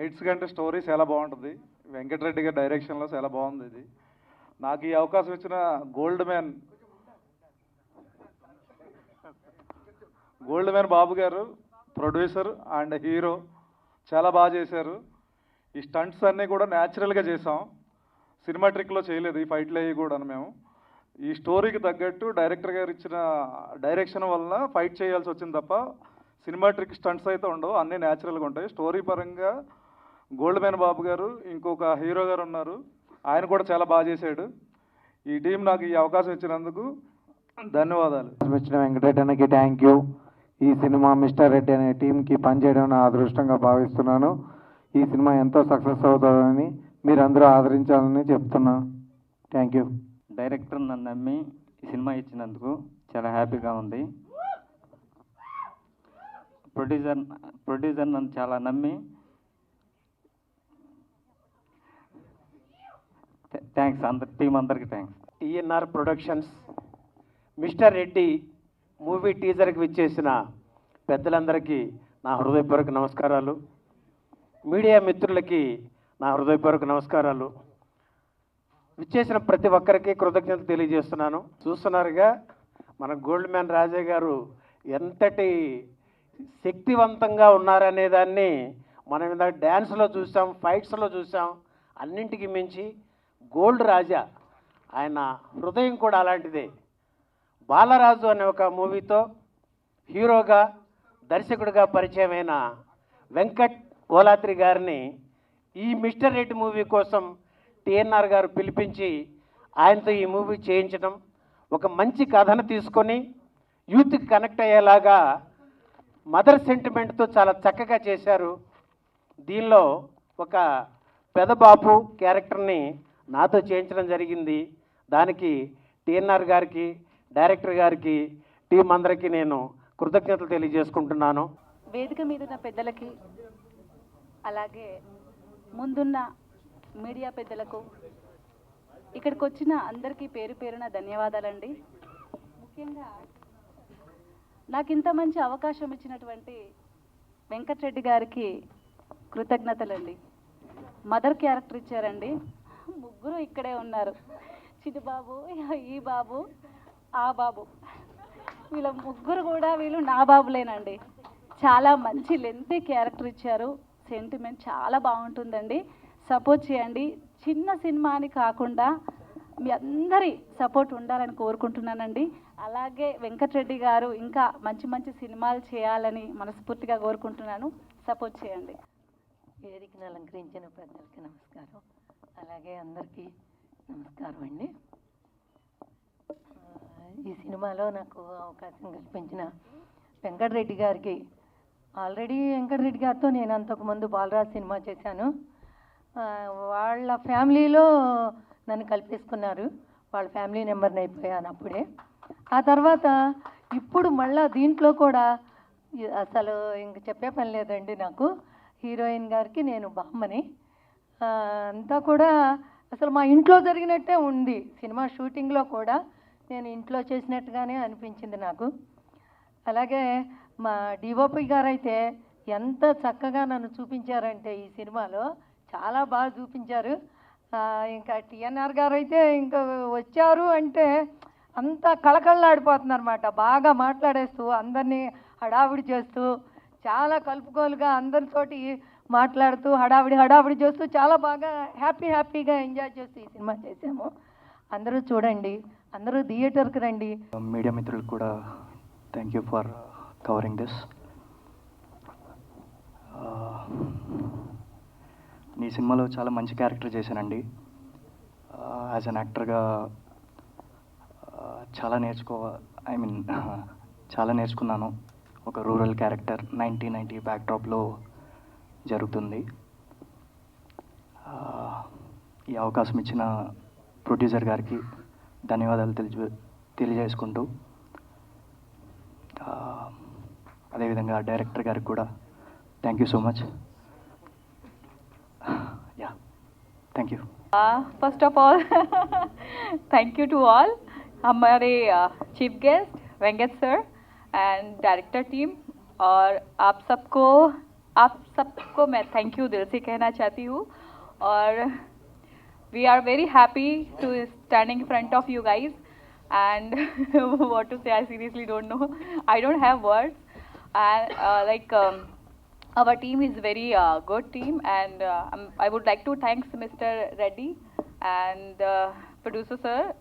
Fights కంటే story చాలా బాగుంటుంది. వెంకటరెడ్డి గారి డైరెక్షన్లో చాలా బాగుంది ఇది. నాకు ఈ అవకాశం ఇచ్చిన గోల్డ్ మ్యాన్ బాబు గారు, ప్రొడ్యూసర్ అండ్ హీరో చాలా బాగా చేశారు. ఈ స్టంట్స్ అన్నీ కూడా న్యాచురల్గా చేసాం, సినిమా ట్రిక్లో చేయలేదు ఈ ఫైట్లు అవి కూడా. మేము ఈ స్టోరీకి తగ్గట్టు డైరెక్టర్ గారు ఇచ్చిన డైరెక్షన్ వలన ఫైట్ చేయాల్సి వచ్చింది తప్ప సినిమా ట్రిక్ స్టంట్స్ అయితే ఉండవు, అన్నీ న్యాచురల్గా ఉంటాయి. స్టోరీ పరంగా గోల్డ్ మ్యాన్ బాబు గారు, ఇంకొక హీరో గారు ఉన్నారు, ఆయన కూడా చాలా బాగా చేశాడు. ఈ టీం నాకు ఈ అవకాశం ఇచ్చినందుకు ధన్యవాదాలు. ఇచ్చిన వెంకటరెడ్డి అన్నకి థ్యాంక్ యూ. ఈ సినిమా మిస్టర్ రెడ్డి అనే టీంకి పనిచేయడం నా అదృష్టంగా భావిస్తున్నాను. ఈ సినిమా ఎంతో సక్సెస్ అవుతుందని మీరు అందరూ ఆదరించాలని చెప్తున్నాను. Thank you. డైరెక్టర్ నన్ను నమ్మి ఈ సినిమా ఇచ్చినందుకు చాలా హ్యాపీగా ఉంది. ప్రొడ్యూసర్ నన్ను చాలా నమ్మి థ్యాంక్స్. టీం అందరికీ thanks. ENR productions mister Reddy movie టీజర్కి విచ్చేసిన పెద్దలందరికీ నా హృదయపూర్వక నమస్కారాలు. మీడియా మిత్రులకి నా హృదయపూర్వక నమస్కారాలు. విచ్చేసిన ప్రతి ఒక్కరికి కృతజ్ఞతలు తెలియజేస్తున్నాను. చూస్తున్నారుగా మన గోల్డ్ మ్యాన్ రాజా గారు ఎంతటి శక్తివంతంగా ఉన్నారనే దాన్ని మనం ఇందాక డ్యాన్స్లో చూసాం, ఫైట్స్లో చూసాం. అన్నింటికి మించి గోల్డ్ రాజా ఆయన హృదయం కూడా అలాంటిదే. బాలరాజు అనే ఒక మూవీతో హీరోగా దర్శకుడిగా పరిచయమైన వెంకట్ ఓలాత్రి గారిని ఈ మిస్టర్ రెడ్డి మూవీ కోసం టిఎన్ఆర్ గారు పిలిపించి ఆయనతో ఈ మూవీ చేయించడం, ఒక మంచి కథను తీసుకొని యూత్కి కనెక్ట్ అయ్యేలాగా మదర్ సెంటిమెంట్తో చాలా చక్కగా చేశారు. దీనిలో ఒక పెదబాబు క్యారెక్టర్ని నాతో చేయించడం జరిగింది. దానికి టిఎన్ఆర్ గారికి, డైరెక్టర్ గారికి, టీం అందరికీ నేను కృతజ్ఞతలు తెలియజేసుకుంటున్నాను. వేదిక మీద ఉన్న పెద్దలకి, అలాగే ముందున్న మీడియా పెద్దలకు, ఇక్కడికి వచ్చిన అందరికీ పేరు పేరున ధన్యవాదాలండి. ముఖ్యంగా నాకు ఇంత మంచి అవకాశం ఇచ్చినటువంటి వెంకటరెడ్డి గారికి కృతజ్ఞతలండి. మదర్ క్యారెక్టర్ ఇచ్చారండి. ముగ్గురు ఇక్కడే ఉన్నారు, చిట్టుబాబు, ఈ బాబు, ఆ బాబు. వీళ్ళ ముగ్గురు కూడా వీళ్ళు నా బాబులేనండి. చాలా మంచి లెంతీ క్యారెక్టర్ ఇచ్చారు. సెంటిమెంట్ చాలా బాగుంటుందండి. సపోర్ట్ చేయండి. చిన్న సినిమా అని కాకుండా మీ అందరి సపోర్ట్ ఉండాలని కోరుకుంటున్నానండి. అలాగే వెంకటరెడ్డి గారు ఇంకా మంచి మంచి సినిమాలు చేయాలని మనస్ఫూర్తిగా కోరుకుంటున్నాను. సపోర్ట్ చేయండి. వేదికను అలంకరించిన పెద్దలకి నమస్కారం, అలాగే అందరికీ నమస్కారం అండి. ఈ సినిమాలో నాకు అవకాశం కల్పించిన వెంకటరెడ్డి గారికి, ఆల్రెడీ వెంకటరెడ్డి గారితో నేను అంతకుముందు బాలరాజ్ సినిమా చేశాను. వాళ్ళ ఫ్యామిలీలో నన్ను కల్పేసుకున్నారు. వాళ్ళ ఫ్యామిలీ మెంబర్ని అయిపోయాను అప్పుడే. ఆ తర్వాత ఇప్పుడు మళ్ళా దీంట్లో కూడా అసలు ఇంక చెప్పే పని లేదండి. నాకు హీరోయిన్ గారికి నేను బామ్మని. అంతా కూడా అసలు మా ఇంట్లో జరిగినట్టే ఉంది. సినిమా షూటింగ్లో కూడా నేను ఇంట్లో చేసినట్టుగానే అనిపించింది నాకు. అలాగే మా డిఓపి గారు అయితే ఎంత చక్కగా నన్ను చూపించారంటే ఈ సినిమాలో చాలా బాగా చూపించారు. ఇంకా టిఎన్ఆర్ గారు అయితే ఇంకా వచ్చారు అంటే అంతా కళకళలాడిపోతున్నారు అన్నమాట. బాగా మాట్లాడేస్తూ అందరినీ హడావిడి చేస్తూ చాలా కలుపుకోలుగా అందరితోటి మాట్లాడుతూ హడావిడి చేస్తూ చాలా బాగా హ్యాపీగా ఎంజాయ్ చేస్తూ ఈ సినిమా చేసాము. అందరూ చూడండి, అందరూ థియేటర్కి రండి. మీడియా మిత్రులకు కూడా thank you for covering this. ఈ సినిమాలో చాలా మంచి క్యారెక్టర్ చేశానండి. యాజ్ అన్ యాక్టర్గా చాలా నేర్చుకున్నాను. ఒక రూరల్ క్యారెక్టర్ 1990 బ్యాక్డ్రాప్లో జరుగుతుంది. ఈ అవకాశం ఇచ్చిన ప్రొడ్యూసర్ గారికి ధన్యవాదాలు తెలియజేసుకుంటూ, అదేవిధంగా డైరెక్టర్ గారికి కూడా thank you so much. Thank you. First of all thank you to all, हमारे chief guest Venkat sir and director team, और आप सबको आप सबको मैं थैंक यू दिल से कहना चाहती हूँ और we are very happy to standing in front of you guys and what to say, I seriously don't know. I don't have words and our team is very good team and I would like to thank Mr. Reddy and producer sir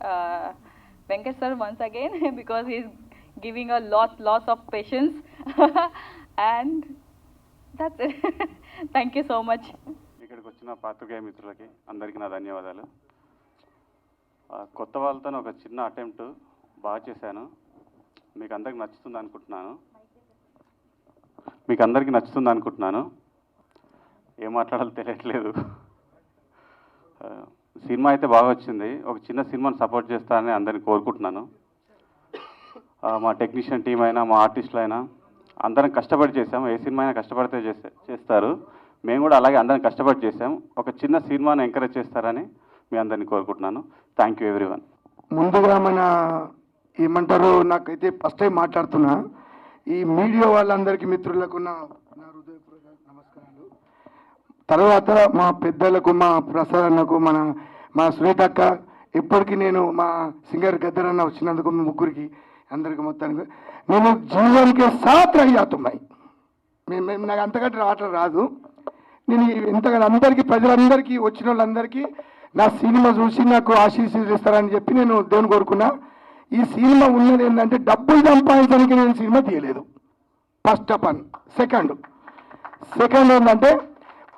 Venkat sir once again because he's giving a lots of patience and that's it. Thank you so much. ఇక్కడికి వచ్చిన పాత్రికేయ మిత్రులకి అందరికీ నా ధన్యవాదాలు. కొత్త వాళ్ళతో ఒక చిన్న అటెంప్ట్ బాగా చేశాను. మీకు అందరికి నచ్చుతుంది అనుకుంటున్నాను. ఏం మాట్లాడాలో తెలియట్లేదు. సినిమా అయితే బాగా వచ్చింది. ఒక చిన్న సినిమాని సపోర్ట్ చేస్తానని అందరిని కోరుకుంటున్నాను. మా టెక్నీషియన్ టీం అయినా మా ఆర్టిస్టులు అయినా అందరం కష్టపడి చేసాము. ఏ సినిమా అయినా కష్టపడితే చేస్తారు. మేము కూడా అలాగే అందరం కష్టపడి చేసాం. ఒక చిన్న సినిమాని ఎంకరేజ్ చేస్తారని మీ అందరినీ కోరుకుంటున్నాను. Thank you everyone. ముందుగా మన ఏమంటారు, నాకైతే ఫస్ట్ టైం మాట్లాడుతున్నా. ఈ మీడియా వాళ్ళందరికీ మిత్రులకు నా హృదయపూర్వక నమస్కారాలు. తర్వాత మా పెద్దలకు, మా ప్రసాదన్నకు, మా సునీతక్క, ఇప్పటికీ నేను మా సింగర్ గద్దరన్న వచ్చినందుకు మీ ముగ్గురికి అందరికీ మొత్తానికి నేను జీవన్కే సాత్ రయ్యాతున్నాయి. మేము నాకు అంతకంటే ఆటలు రాదు. నేను ఎంతగానో అందరికీ, ప్రజలందరికీ, వచ్చిన వాళ్ళందరికీ నా సినిమా చూసి నాకు ఆశీస్సులు ఇస్తారని చెప్పి నేను దేవుని కోరుకున్నా. ఈ సినిమా ఉన్నది ఏంటంటే డబ్బులు సంపాదించడానికి నేను సినిమా తీయలేదు. First of all. సెకండ్ ఏంటంటే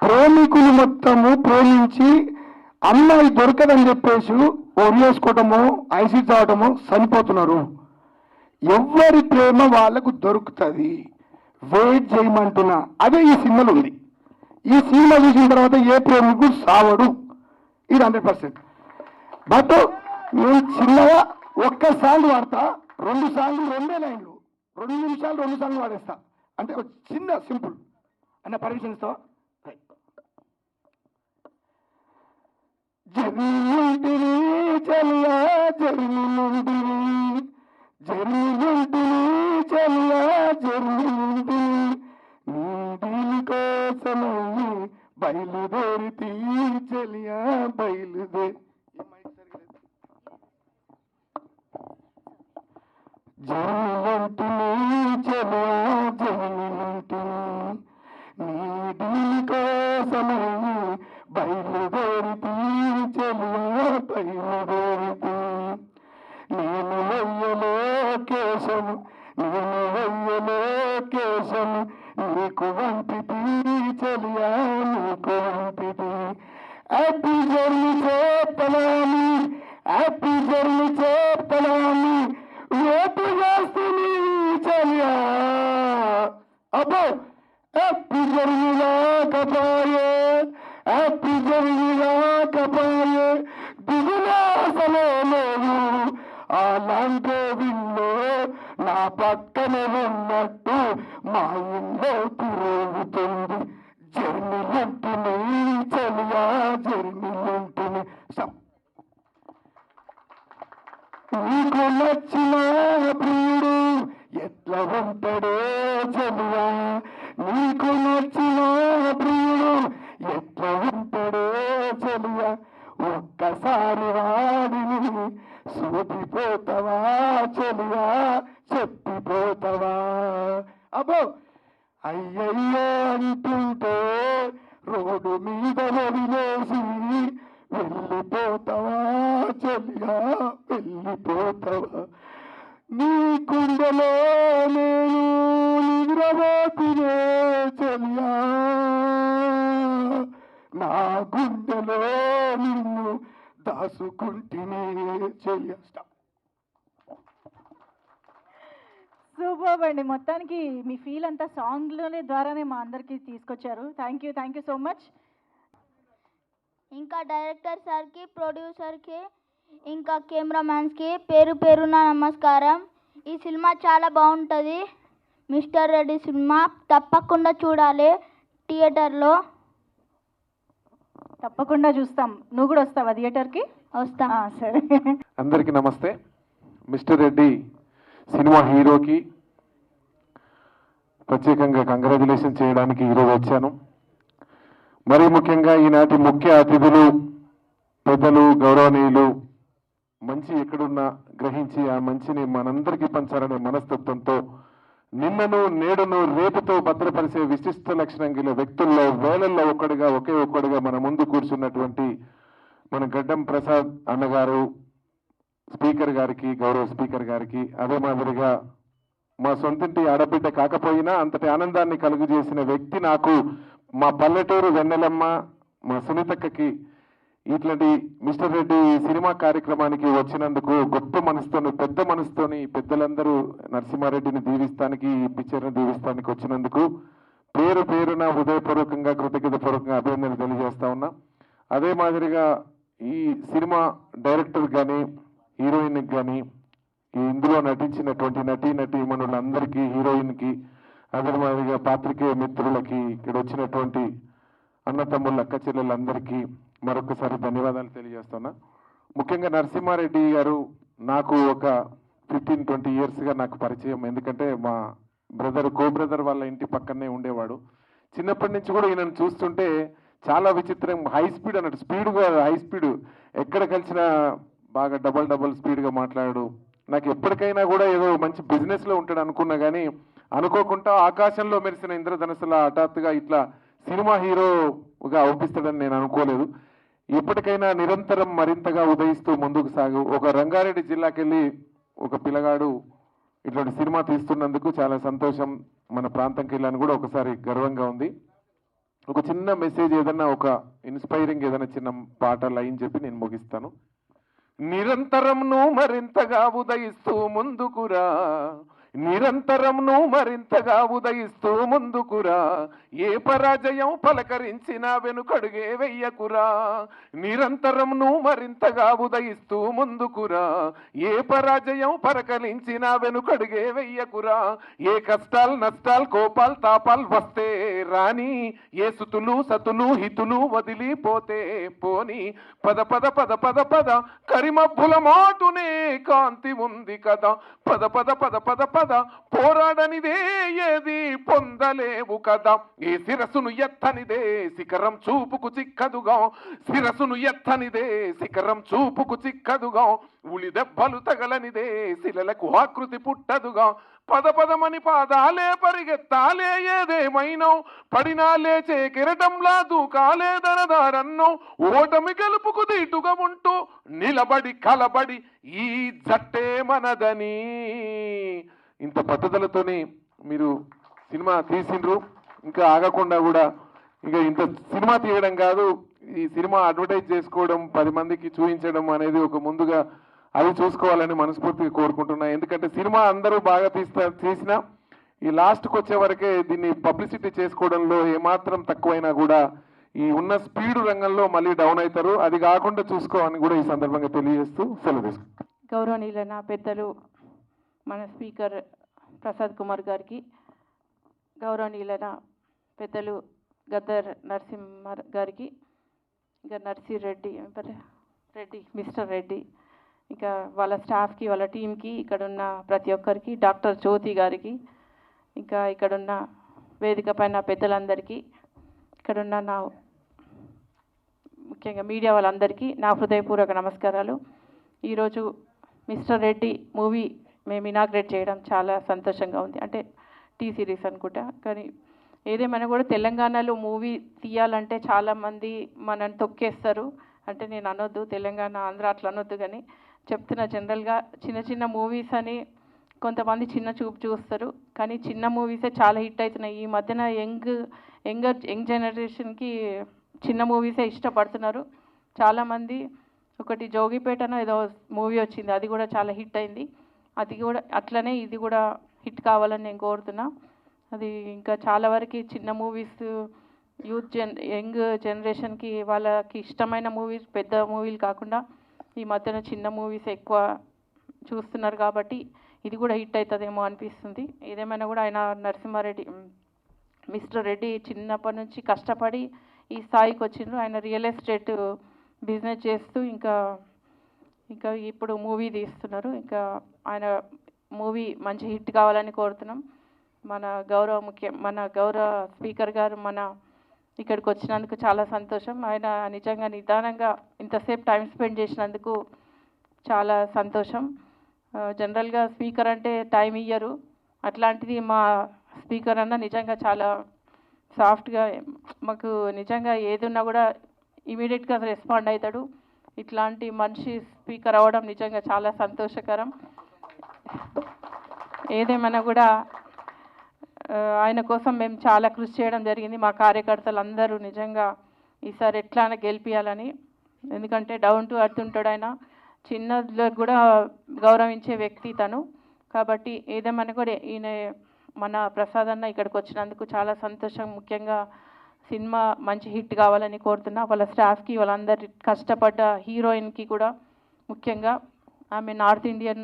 ప్రేమికులు మొత్తము ప్రేమించి అమ్మాయి దొరకదని చెప్పేసి ఒరియేసుకోవటము, ఐసీట్ అవటము, చనిపోతున్నారు. ఎవరి ప్రేమ వాళ్ళకు దొరుకుతుంది. వెయిట్ చేయమంటున్నా. అదే ఈ సినిమాలో ఉంది. ఈ సినిమా చూసిన తర్వాత ఏ ప్రేమికుడు సావడు. ఇది 100%. బట్ నేను చిన్నగా ఒక్క సాంగ్ వాడతా, 2 సాంగ్లు 2 లైన్లు, 2 నిమిషాలు 2 సాంగ్లు వాడేస్తా. అంటే ఒక చిన్న సింపుల్ అన్న పర్మిషన్ ఇస్తావా? జర్నీ చలియా జర్నీ చలియా జర్నీ కోసమై బయలుదేరి చలియా బయలుదేరి జరువంటిని చలియా జరువంటిని నీ కోసమై బయలుదేరి చలియా బయలుదేరి నేను వెయ్యలే కేశము నీకు వంపితి చలియా నీకు వంపితి. హ్యాపీ జర్నీ చెప్పలాని వేటు చేస్తుంది చలియా. అబ్బో హ్యాపీ జర్నీ రాకపోయే దిగులాసలే లేవు. అలాంటి విల్లో నా పక్కన ఉన్నట్టు మా ఇల్లు తిరుగుతుంది. జర్నీలుంటుని చలియా జర్నీలుంటుని. నీకు నచ్చిన ప్రియుడు ఎట్లా ఉంటాడో చలియా, నీకు నచ్చిన ప్రియుడు ఎట్లా ఉంటాడో చలియా. ఒక్కసారి వాడిని సూటిపోతావా చలియా, చెప్పిపోతావా. అబ్బో అయ్యయ్యో అంటుంటే రోడ్డు మీద వదిలేసి వెళ్ళిపోతావా చలియా, వెళ్ళిపోతావా. నీ గుండెలో నేను నిద్రపోతునే చలియా, నా గుండెలో నిన్ను దాసుకుంటేనే చెయ్య. సూపర్ అండి. మొత్తానికి మీ ఫీల్ అంతా సాంగ్లోనే ద్వారానే మా అందరికీ తీసుకొచ్చారు. Thank you so much. ఇంకా డైరెక్టర్ సార్కి, ప్రొడ్యూసర్కి, ఇంకా కెమెరామ్యాన్స్కి పేరున నమస్కారం. ఈ సినిమా చాలా బాగుంటుంది. మిస్టర్ రెడ్డి సినిమా తప్పకుండా చూడాలి థియేటర్లో. తప్పకుండా చూస్తాం. నువ్వు కూడా వస్తావా థియేటర్కి? వస్తా. సరే. అందరికీ నమస్తే. మిస్టర్ రెడ్డి సినిమా హీరోకి ప్రత్యేకంగా కంగ్రాచులేషన్ చేయడానికి ఈరోజు వచ్చాను. మరీ ముఖ్యంగా ఈనాటి ముఖ్య అతిథులు, పెద్దలు, గౌరవనీయులు మంచి ఎక్కడున్నా గ్రహించి ఆ మంచిని మనందరికీ పంచాలనే మనస్తత్వంతో నిన్నను నేడును రేపుతో భద్రపరిచే విశిష్ట లక్షణం గల వ్యక్తుల్లో వేలల్లో ఒకే ఒక్కడుగా మన ముందు కూర్చున్నటువంటి మన గడ్డం ప్రసాద్ అన్నగారు, స్పీకర్ గారికి, గౌరవ స్పీకర్ గారికి, అదే మాదిరిగా మా సొంతింటి ఆడబిడ్డ కాకపోయినా అంతటి ఆనందాన్ని కలుగజేసిన వ్యక్తి నాకు మా పల్లెటూరు వెన్నెలమ్మ, మా సునీతక్కకి ఇట్లాంటి మిస్టర్ రెడ్డి సినిమా కార్యక్రమానికి వచ్చినందుకు గొప్ప మనసుతోని, పెద్ద మనసుతోని పెద్దలందరూ నరసింహారెడ్డిని దీవిస్తానికి, ఈ పిక్చర్ని దీవిస్తానికి వచ్చినందుకు పేరు పేరున హృదయపూర్వకంగా కృతజ్ఞతాపూర్వకంగా అభినందనలు తెలియజేస్తా ఉన్నా. అదే మాదిరిగా ఈ సినిమా డైరెక్టర్ కానీ, హీరోయిన్కి కానీ, ఇందులో నటించినటువంటి నటీమణులందరికీ, హీరోయిన్కి, అదే మాదిరిగా పాత్రికేయ మిత్రులకి, ఇక్కడ వచ్చినటువంటి అన్నతమ్ముళ్ళ అక్క చెల్లెళ్ళందరికీ మరొకసారి ధన్యవాదాలు తెలియజేస్తున్నా. ముఖ్యంగా నరసింహారెడ్డి గారు నాకు ఒక 15-20 ఇయర్స్గా నాకు పరిచయం. ఎందుకంటే మా కో బ్రదర్ వాళ్ళ ఇంటి పక్కనే ఉండేవాడు. చిన్నప్పటి నుంచి కూడా ఈయనను చూస్తుంటే చాలా విచిత్రం, హై స్పీడ్ అన్నట్టు, స్పీడ్గా హై స్పీడ్, ఎక్కడ కలిసినా బాగా డబల్ స్పీడ్గా మాట్లాడు. నాకు ఎప్పటికైనా కూడా ఏదో మంచి బిజినెస్లో ఉంటాడు అనుకున్నా కానీ అనుకోకుండా ఆకాశంలో మెరిసిన ఇంద్రధనస్సులా హఠాత్తుగా ఇట్లా సినిమా హీరోగా అవుపిస్తాడని నేను అనుకోలేదు. ఎప్పటికైనా నిరంతరం మరింతగా ఉదయిస్తూ ముందుకు సాగు. ఒక రంగారెడ్డి జిల్లాకి వెళ్ళి ఒక పిల్లగాడు ఇట్లాంటి సినిమా తీస్తున్నందుకు చాలా సంతోషం. మన ప్రాంతంకి వెళ్ళని కూడా ఒకసారి గర్వంగా ఉంది. ఒక చిన్న మెసేజ్, ఏదన్నా ఒక ఇన్స్పైరింగ్ ఏదైనా చిన్న పాట లైన్ చెప్పి నేను ముగిస్తాను. నిరంతరం నువ్వు మరింతగా ఉదయిస్తూ ముందుకురా, నిరంతరం నువ్వు మరింతగా ఉదయిస్తూ ముందుకురా, ఏ పరాజయం పలకరించినా వెనుకడుగే వెయ్యకురా. నిరంతరం నువ్వు మరింతగా ఉదయిస్తూ ముందుకురా, ఏ పరాజయం పలకరించినా వెనుకడుగే వెయ్యకురా. ఏ కష్టాలు నష్టాలు కోపాలు తాపాలు వస్తే రాని, ఏ సుతులు సతులు హితులు వదిలిపోతే పోని, పద పద పద పద పద కరిమబ్బుల మాటునే కాంతి ఉంది కదా, పద పద పద పద పద పోరాడనిదే ఏది పొందలేవు కదా. ఈ శిరసును ఎత్తనిదే శిఖరం చూపుకు చిక్కదుగా, శిరసును ఎత్తనిదే శిఖరం చూపుకు చిక్కదుగా, ఉలి దెబ్బలు తగలనిదే శిలలకు ఆకృతి పుట్టదుగా. పద పదమని పాదాలే పరిగెత్తాలే ఏదేమైనా, పడినా లేచే కిరటంలా దూకాలే దరదారన్నో, ఓటమి గెలుపుకు దీటుగా ఉంటూ నిలబడి కలబడి ఈ జట్టే మనదని. ఇంత పట్టుదలతోని మీరు సినిమా తీసిండ్రు. ఇంకా ఆగకుండా కూడా ఇంకా ఇంత సినిమా తీయడం కాదు, ఈ సినిమా అడ్వర్టైజ్ చేసుకోవడం, 10 మందికి చూపించడం అనేది ఒక ముందుగా అది చూసుకోవాలని మనస్ఫూర్తిగా కోరుకుంటున్నా. ఎందుకంటే సినిమా అందరూ బాగా తీసినా ఈ లాస్ట్కి వచ్చే వరకే దీన్ని పబ్లిసిటీ చేసుకోవడంలో ఏమాత్రం తక్కువైనా కూడా ఈ ఉన్న స్పీడ్ రంగంలో మళ్ళీ డౌన్ అవుతారు. అది కాకుండా చూసుకోవాలని కూడా ఈ సందర్భంగా తెలియజేస్తూ సెలవు తీసుకుంటాను. గౌరవనీయులైన పెద్దలు మన స్పీకర్ ప్రసాద్ కుమార్ గారికి, గౌరవనీయులైన పెద్దలు గద్దర్ నరసింహ గారికి, ఇంకా రెడ్డి మిస్టర్ రెడ్డి, ఇంకా వాళ్ళ స్టాఫ్కి, వాళ్ళ టీంకి, ఇక్కడున్న ప్రతి ఒక్కరికి, డాక్టర్ జ్యోతి గారికి, ఇంకా ఇక్కడున్న వేదిక పైన పెద్దలందరికీ, ఇక్కడున్న నా ముఖ్యంగా మీడియా వాళ్ళందరికీ నా హృదయపూర్వక నమస్కారాలు. ఈరోజు మిస్టర్ రెడ్డి మూవీ మేము ఇనాగ్రేట్ చేయడం చాలా సంతోషంగా ఉంది. అంటే టీ సిరీస్ అనుకుంటా, కానీ ఏదేమైనా కూడా తెలంగాణలో మూవీ తీయాలంటే చాలామంది మనని తొక్కేస్తారు. అంటే నేను అనొద్దు, తెలంగాణ ఆంధ్ర అట్లా అనొద్దు, కానీ చెప్తున్నా జనరల్గా చిన్న మూవీస్ అని కొంతమంది చిన్న చూపు చూస్తారు, కానీ చిన్న మూవీసే చాలా హిట్ అవుతున్నాయి. ఈ మధ్యన యంగ్ జనరేషన్కి చిన్న మూవీసే ఇష్టపడుతున్నారు చాలామంది. ఒకటి జోగిపేటనో ఏదో మూవీ వచ్చింది, అది కూడా చాలా హిట్ అయింది. అది కూడా అట్లనే ఇది కూడా హిట్ కావాలని నేను కోరుతున్నా. అది ఇంకా చాలా వరకు చిన్న మూవీస్ యంగ్ జనరేషన్కి వాళ్ళకి ఇష్టమైన మూవీస్, పెద్ద మూవీలు కాకుండా ఈ మధ్యన చిన్న మూవీస్ ఎక్కువ చూస్తున్నారు కాబట్టి ఇది కూడా హిట్ అవుతుందేమో అనిపిస్తుంది. ఏదేమైనా కూడా ఆయన నరసింహారెడ్డి మిస్టర్ రెడ్డి చిన్నప్పటి నుంచి కష్టపడి ఈ స్థాయికి వచ్చిండ్రు. ఆయన రియల్ ఎస్టేట్ బిజినెస్ చేస్తూ ఇంకా ఇప్పుడు మూవీ తీస్తున్నారు. ఇంకా ఆయన మూవీ మంచి హిట్ కావాలని కోరుతున్నాం. మన గౌరవ స్పీకర్ గారు ఇక్కడికి వచ్చినందుకు చాలా సంతోషం. ఆయన నిజంగా నిదానంగా ఇంతసేపు టైం స్పెండ్ చేసినందుకు చాలా సంతోషం. జనరల్గా స్పీకర్ అంటే టైం ఇయ్యరు, అట్లాంటిది మా స్పీకర్ అన్న నిజంగా చాలా సాఫ్ట్గా మాకు నిజంగా ఏది ఉన్నా కూడా ఇమీడియట్గా రెస్పాండ్ అవుతాడు. ఇట్లాంటి మనిషి స్పీకర్ అవ్వడం నిజంగా చాలా సంతోషకరం. ఏదేమైనా కూడా ఆయన కోసం మేము చాలా కృషి చేయడం జరిగింది. మా కార్యకర్తలు అందరూ నిజంగా ఈసారి ఎట్లానే గెలిపించాలని, ఎందుకంటే డౌన్ టు అర్త్ ఉంటాడు ఆయన, చిన్నలో కూడా గౌరవించే వ్యక్తి తను. కాబట్టి ఏదేమైనా కూడా ఈయన మన ప్రసాద్ అన్న ఇక్కడికి వచ్చినందుకు చాలా సంతోషం. ముఖ్యంగా సినిమా మంచి హిట్ కావాలని కోరుతున్నా. వాళ్ళ స్టాఫ్కి, వాళ్ళందరి కష్టపడ్డ హీరోయిన్కి కూడా ముఖ్యంగా, ఆమె నార్త్ ఇండియన్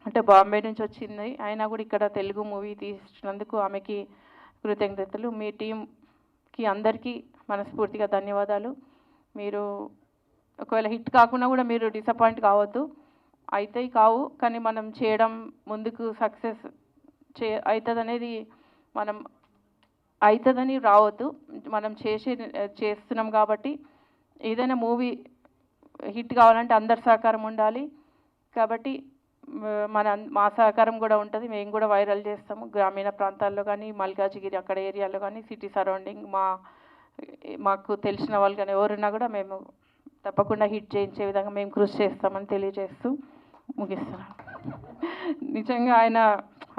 అంటే బాంబే నుంచి వచ్చింది, అయినా కూడా ఇక్కడ తెలుగు మూవీ తీసినందుకు ఆమెకి కృతజ్ఞతలు. మీ టీంకి అందరికీ మనస్ఫూర్తిగా ధన్యవాదాలు. మీరు ఒకవేళ హిట్ కాకుండా కూడా మీరు డిసప్పాయింట్ కావద్దు, అయితే కావు, కానీ మనం చేయడం ముందుకు సక్సెస్ అవుతుందనేది మనం అవుతుందని రావద్దు. మనం చేస్తున్నాం కాబట్టి ఏదైనా మూవీ హిట్ కావాలంటే అందరి సహకారం ఉండాలి. కాబట్టి మా సహకారం కూడా ఉంటుంది. మేము కూడా వైరల్ చేస్తాము గ్రామీణ ప్రాంతాల్లో కానీ, మల్కాజిగిరి అక్కడ ఏరియాలో కానీ, సిటీ సరౌండింగ్ మాకు తెలిసిన వాళ్ళు కానీ ఎవరున్నా కూడా మేము తప్పకుండా హిట్ చేయించే విధంగా మేము కృషి చేస్తామని తెలియజేస్తూ ముగిస్తున్నాను. నిజంగా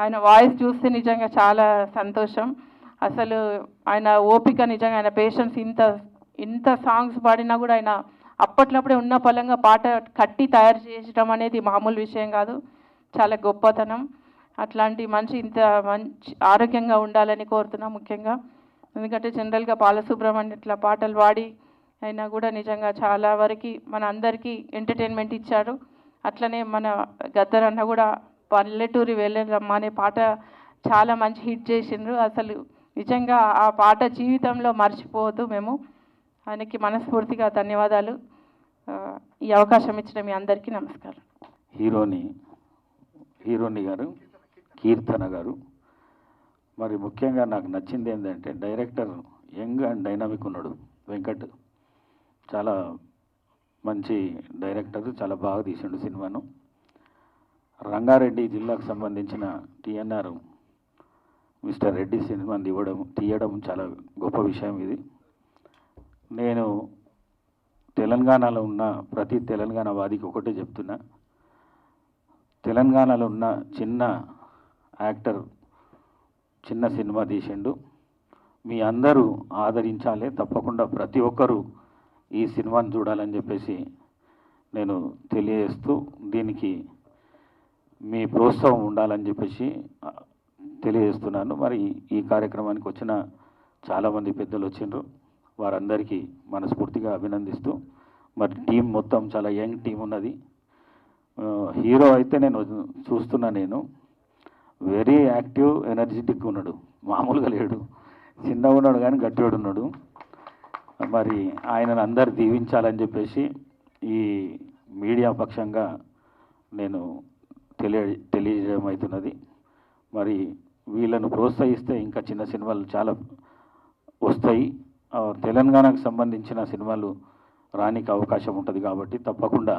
ఆయన వాయిస్ చూస్తే నిజంగా చాలా సంతోషం. అసలు ఆయన ఓపిక, నిజంగా ఆయన పేషెన్స్, ఇంత సాంగ్స్ పాడినా కూడా ఆయన అప్పట్లప్పుడే ఉన్న పలంగా పాట కట్టి తయారు చేయడం అనేది మామూలు విషయం కాదు, చాలా గొప్పతనం. అట్లాంటి మనిషి ఇంత మంచి ఆరోగ్యంగా ఉండాలని కోరుతున్నాం ముఖ్యంగా. ఎందుకంటే జనరల్గా బాలసుబ్రహ్మణ్యం ఇట్లా పాటలు పాడి అయినా కూడా నిజంగా చాలా వరకు మన అందరికీ ఎంటర్టైన్మెంట్ ఇచ్చారు. అట్లనే మన గద్దర్ అన్న కూడా పల్లెటూరి వెళ్ళరమ్మ అనే పాట చాలా మంచి హిట్ చేసిండ్రు. అసలు నిజంగా ఆ పాట జీవితంలో మర్చిపోవద్దు మేము. ఆయనకి మనస్ఫూర్తిగా ధన్యవాదాలు. ఈ అవకాశం ఇచ్చిన మీ అందరికీ నమస్కారం. హీరోని గారు కీర్తన గారు, మరి ముఖ్యంగా నాకు నచ్చింది ఏంటంటే డైరెక్టర్ యంగ్ అండ్ డైనామిక్ ఉన్నాడు వెంకట్. చాలా మంచి డైరెక్టర్, చాలా బాగా తీసిండు సినిమాను. రంగారెడ్డి జిల్లాకు సంబంధించిన టీఎన్ఆర్ మిస్టర్ రెడ్డి సినిమాని తీయడం చాలా గొప్ప విషయం ఇది. నేను తెలంగాణలో ఉన్న ప్రతి తెలంగాణ వాదికి ఒకటే చెప్తున్నా, తెలంగాణలో ఉన్న చిన్న యాక్టర్ చిన్న సినిమా తీసిండు, మీ అందరూ ఆదరించాలి, తప్పకుండా ప్రతి ఒక్కరూ ఈ సినిమాని చూడాలని చెప్పేసి నేను తెలియజేస్తూ, దీనికి మీ ప్రోత్సాహం ఉండాలని చెప్పేసి తెలియజేస్తున్నాను. మరి ఈ కార్యక్రమానికి వచ్చిన చాలామంది పెద్దలు వచ్చిండ్రు, వారందరికీ మనస్ఫూర్తిగా అభినందిస్తూ, మరి టీం మొత్తం చాలా యంగ్ టీం ఉన్నది. హీరో అయితే నేను చూస్తున్నా, నేను వెరీ యాక్టివ్ ఎనర్జెటిక్గా ఉన్నాడు, మామూలుగా లేడు, చిన్నగా ఉన్నాడు కానీ గట్టివాడు ఉన్నాడు. మరి ఆయనను అందరు దీవించాలని చెప్పేసి ఈ మీడియా పక్షంగా నేను తెలియజేయడం అవుతున్నది. మరి వీళ్ళను ప్రోత్సహిస్తే ఇంకా చిన్న సినిమాలు చాలా వస్తాయి. తెలంగాణకు సంబంధించిన సినిమాలు రానికి అవకాశం ఉంటుంది. కాబట్టి తప్పకుండా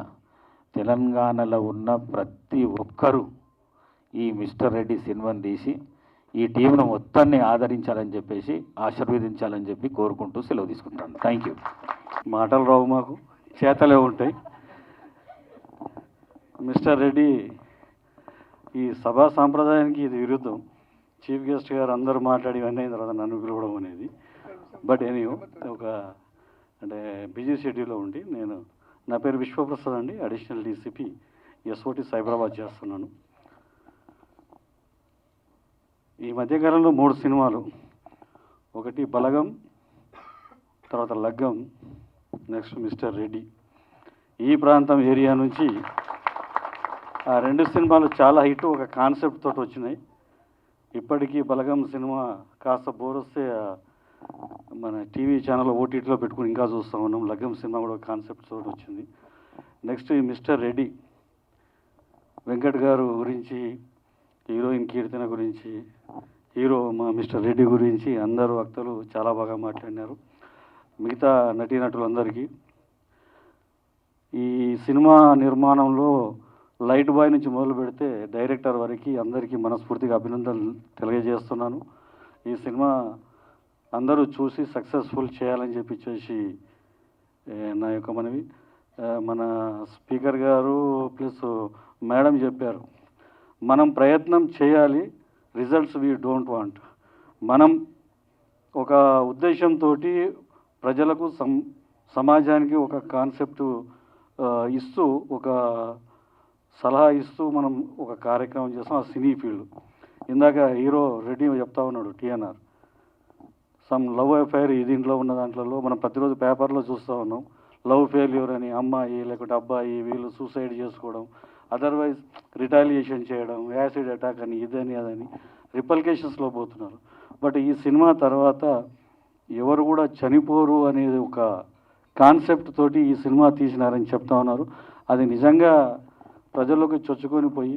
తెలంగాణలో ఉన్న ప్రతి ఒక్కరూ ఈ మిస్టర్ రెడ్డి సినిమాని తీసి ఈ టీంను మొత్తాన్ని ఆదరించాలని చెప్పేసి, ఆశీర్వదించాలని చెప్పి కోరుకుంటూ సెలవు తీసుకుంటాను. Thank you. మాటలు రావు, మాకు చేతలే ఉంటాయి. మిస్టర్ రెడ్డి ఈ సభా సాంప్రదాయానికి ఇది విరుద్ధం. చీఫ్ గెస్ట్ గారు అందరూ మాట్లాడి ఇవన్నీ అయిన తర్వాత నన్ను పిలవడం అనేది. బట్ అంటే బిజీ షెడ్యూల్లో ఉండి నా పేరు విశ్వప్రసాద్ అండి, అడిషనల్ డీసీపీ ఎస్ఓటీ సైబరాబాద్ చేస్తున్నాను. ఈ మధ్యకాలంలో 3 సినిమాలు, ఒకటి బలగం, తర్వాత లగ్గం, నెక్స్ట్ మిస్టర్ రెడ్డి. ఈ ప్రాంతం ఏరియా నుంచి ఆ 2 సినిమాలు చాలా హిట్, ఒక కాన్సెప్ట్ తోటి వచ్చినాయి. ఇప్పటికీ బలగం సినిమా కాస్త బోర్ వస్తే మన టీవీ ఛానల్ ఓటీటీలో పెట్టుకుని ఇంకా చూస్తూ ఉన్నాం. లగ్గం సినిమా కూడా కాన్సెప్ట్ తోటి వచ్చింది. నెక్స్ట్ ఈ మిస్టర్ రెడ్డి, వెంకట్ గారు గురించి, హీరోయిన్ కీర్తన గురించి హీరో మా మిస్టర్ రెడ్డి గురించి అందరూ వక్తలు చాలా బాగా మాట్లాడినారు. మిగతా నటీనటులందరికీ ఈ సినిమా నిర్మాణంలో లైట్ బాయ్ నుంచి మొదలు పెడితే డైరెక్టర్ వరకు అందరికీ మనస్ఫూర్తిగా అభినందనలు తెలియజేస్తున్నాను. ఈ సినిమా అందరూ చూసి సక్సెస్ఫుల్ చేయాలని చెప్పి నా యొక్క మనవి. మన స్పీకర్ గారు ప్లస్ మేడం చెప్పారు, మనం ప్రయత్నం చేయాలి, రిజల్ట్స్ వీ డోంట్ వాంట్. మనం ఒక ఉద్దేశంతో ప్రజలకు సమాజానికి ఒక కాన్సెప్ట్ ఇస్తూ ఒక సలహా ఇస్తూ మనం ఒక కార్యక్రమం చేస్తాం. ఆ సినీ ఫీల్డ్ ఇందాక హీరో రెడ్డి చెప్తా ఉన్నాడు, టీఎన్ఆర్ సమ్ లవ్ అఫైర్ ఈ దీంట్లో ఉన్న దాంట్లో మనం ప్రతిరోజు పేపర్లో చూస్తూ ఉన్నాం. లవ్ ఫెయిల్యూర్ అని అమ్మాయి లేకుంటే అబ్బాయి వీళ్ళు సూసైడ్ చేసుకోవడం, అదర్వైజ్ రిటాలియేషన్ చేయడం, యాసిడ్ అటాక్ అని ఇదని అదని రిపల్కేషన్స్లో పోతున్నారు. బట్ ఈ సినిమా తర్వాత ఎవరు కూడా చనిపోరు అనేది ఒక కాన్సెప్ట్ తోటి ఈ సినిమా తీసినారని చెప్తా ఉన్నారు. అది నిజంగా ప్రజల్లోకి చొచ్చుకొని పోయి